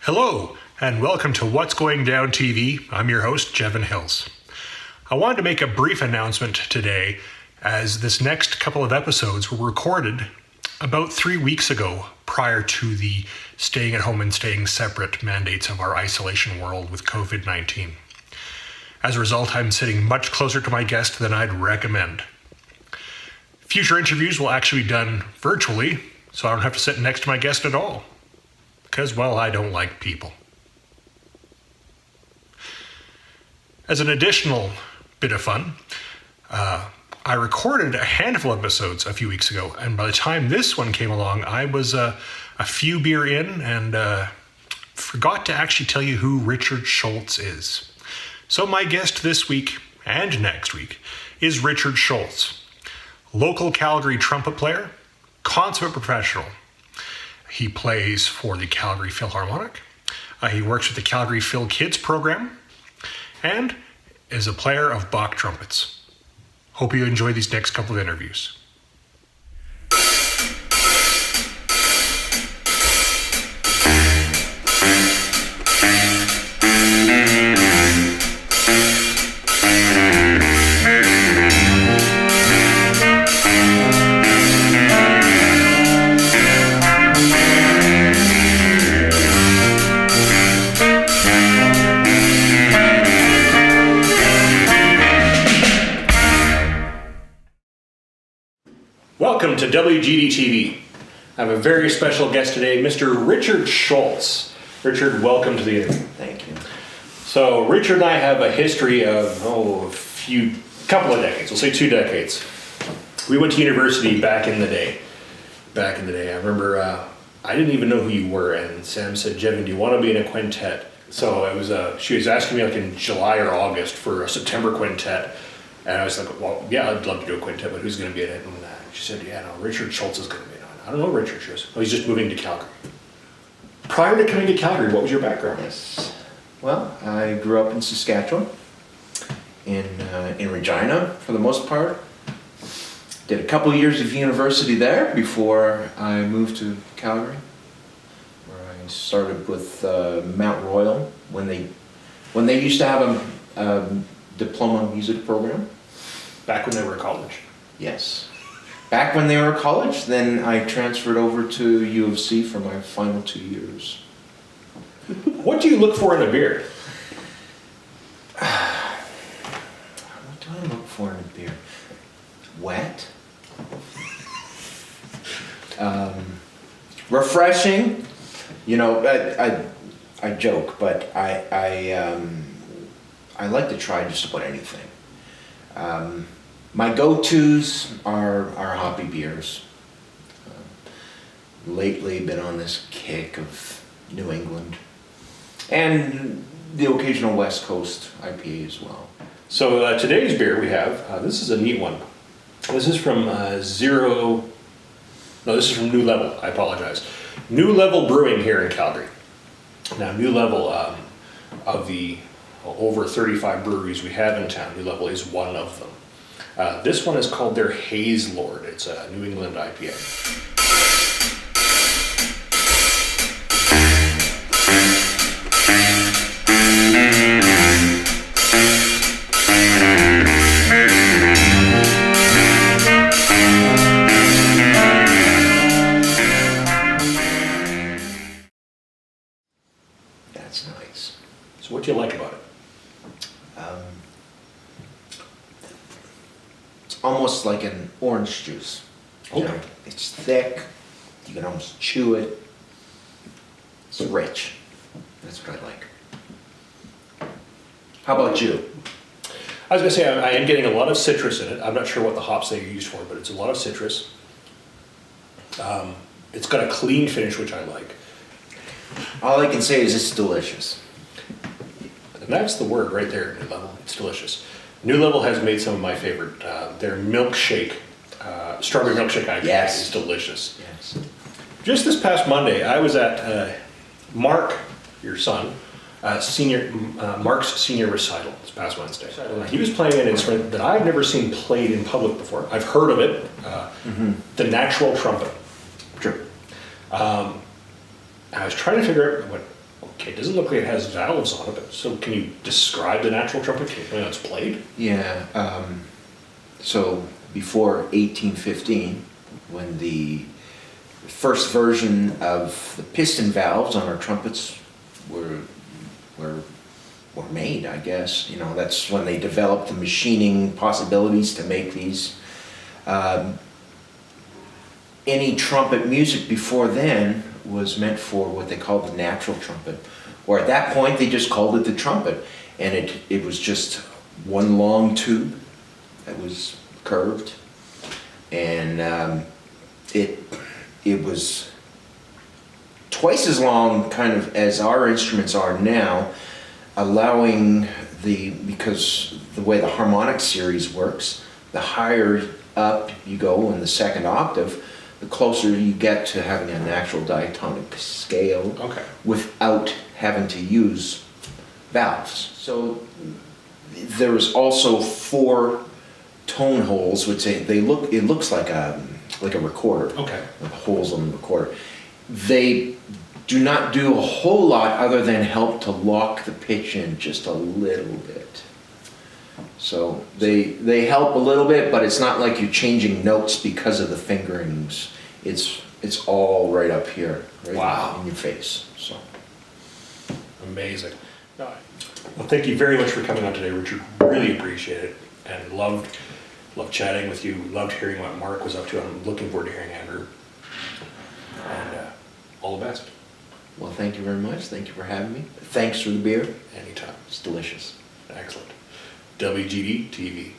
Hello, and welcome to What's Going Down TV. I'm your host, Jevin Hills. I wanted to make a brief announcement today, as this next couple of episodes were recorded about 3 weeks ago, prior to the staying at home and staying separate mandates of our isolation world with COVID-19. As a result, I'm sitting much closer to my guest than I'd recommend. Future interviews will actually be done virtually, so I don't have to sit next to my guest at all. Because, well, I don't like people. As an additional bit of fun, I recorded a handful of episodes a few weeks ago, and by the time this one came along, I was a few beer in and forgot to actually tell you who Richard Scholz is. So my guest this week and next week is Richard Scholz, local Calgary trumpet player, consummate professional. He plays for the Calgary Philharmonic. He works with the Calgary Phil Kids program and is a player of Bach trumpets. Hope you enjoy these next couple of interviews. Welcome to WGD TV. I have a very special guest today, Mr. Richard Scholz. Richard, welcome to the interview. Thank you. So, Richard and I have a history of, couple of decades, we'll say 2 decades. We went to university back in the day. I remember, I didn't even know who you were, and Sam said, Jevin, do you want to be in a quintet? So it was, she was asking me like in July or August for a September quintet, and I was like, well, yeah, I'd love to do a quintet, but who's going to be in it? And she said, yeah, no, Richard Scholz is going to be in it. I don't know who Richard is. Oh, he's just moving to Calgary. Prior to coming to Calgary, what was your background? Yes. Well, I grew up in Saskatchewan, in Regina for the most part. Did a couple years of university there before I moved to Calgary, where I started with Mount Royal when they used to have a diploma music program. Back when they were in college? Yes. Back when they were in college, then I transferred over to U of C for my final 2 years. What do you look for in a beer? What do I look for in a beer? Wet. Refreshing. You know, I joke, but I like to try just about anything. My go-tos are hoppy beers. Lately been on this kick of New England and the occasional West Coast IPA as well. So today's beer we have, this is a neat one. This is from this is from New Level, I apologize. New Level Brewing here in Calgary. Now New Level, of the over 35 breweries we have in town, New Level is one of them. This one is called their Haze Lord. It's a New England IPA. That's nice. So what do you like about it? Almost like an orange juice. Okay. You know, it's thick, you can almost chew it. It's rich. That's what I like. How about you? I was going to say, I am getting a lot of citrus in it. I'm not sure what the hops they use for, but it's a lot of citrus. It's got a clean finish, which I like. All I can say is it's delicious. And that's the word right there, New Level. It's delicious. New Level has made some of my favorite. Their milkshake, strawberry milkshake IPA is delicious. Yes. Just this past Monday, I was at Mark, your son, Mark's senior recital this past Wednesday. He was playing an instrument that I've never seen played in public before. I've heard of it, the natural trumpet. True. I was trying to figure out Okay, it doesn't look like it has valves on it, but so can you describe the natural trumpet? Can you tell me how it's played? Yeah, so before 1815, when the first version of the piston valves on our trumpets were made, I guess. You know, that's when they developed the machining possibilities to make these. Any trumpet music before then was meant for what they called the natural trumpet, or at that point they just called it the trumpet, and it was just one long tube that was curved, and it was twice as long kind of as our instruments are now, allowing because the way the harmonic series works, the higher up you go in the second octave, the closer you get to having a natural diatonic scale. Okay. Without having to use valves. So there was also 4 tone holes, which it looks like a recorder. Okay. Like holes on the recorder. They do not do a whole lot other than help to lock the pitch in just a little bit. So they help a little bit, but it's not like you're changing notes because of the fingerings. It's all right up here, right Wow. in your face. So Amazing. No, well, thank you very much for coming on today, Richard. Really appreciate it, and loved chatting with you. Loved hearing what Mark was up to. I'm looking forward to hearing Andrew. And all the best. well, thank you very much. Thank you for having me. Thanks for the beer. Anytime. It's delicious. Excellent. WGD TV.